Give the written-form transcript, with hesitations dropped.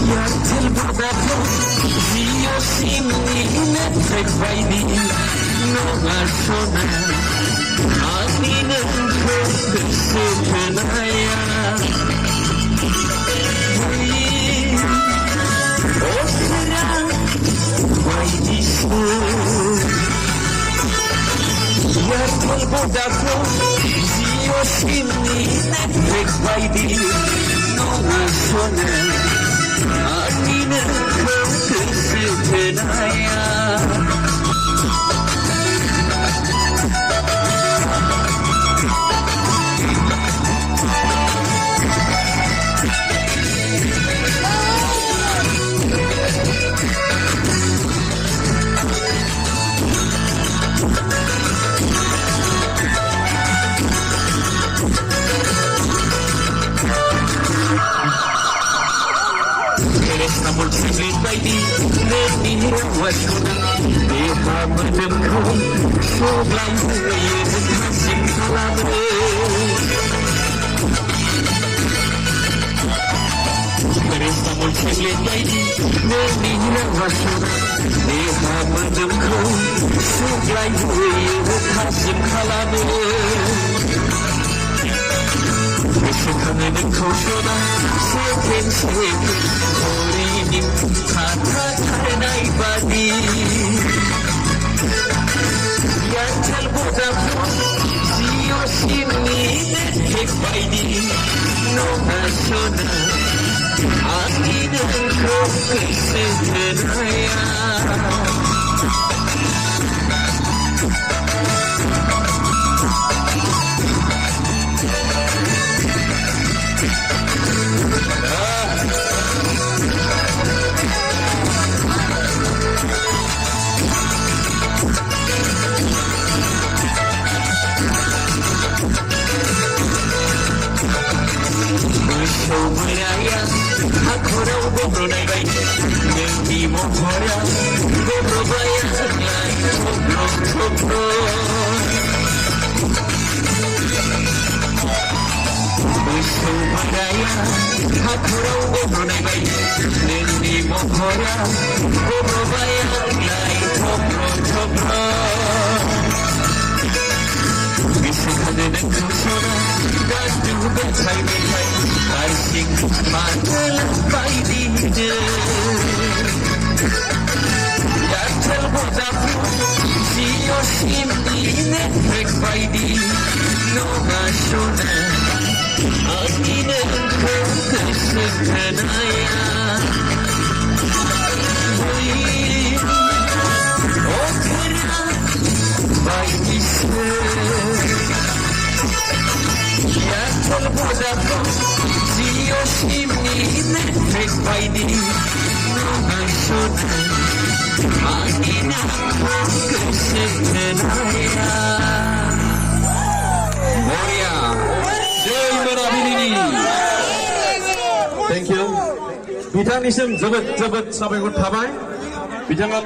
Yartel budato, zio simile, fredvaidi, nova sona, aminen kırsepenaya. Osra, vaidisu. Yartel budato, zio simile, fredvaidi, nova sona. Aminen kırsepenaya. Namun sulit bayi lebih waspada deha menengkau sebelum ia masih lama. Namun sulit bayi lebih waspada deha menengkau sebelum ia masih lama. Sekarang kau sudah sekian ini kata karenai badi yang terbuka sio sini dek baidi no nasona hati dan kau kesenaya. Meraya, aku rau gobro nai bai, ngendi mohora, gobro bayar nai, gobro. Meraya, aku rau gobro nai bai, ngendi mohora, gobro bayar nai, gobro. Bisikade dan kusona, dan juga cai. Arsing matalah baidi je. Yartel budaku zio simine rek baidi no masona amine kesenaya. Oh kera baidi se. Yartel budaku zio simine rek baidi no masona amine kesenaya. Moria, Jai Merabini. Thank you. Bitangism jabat sabai ko thabay. Bijanga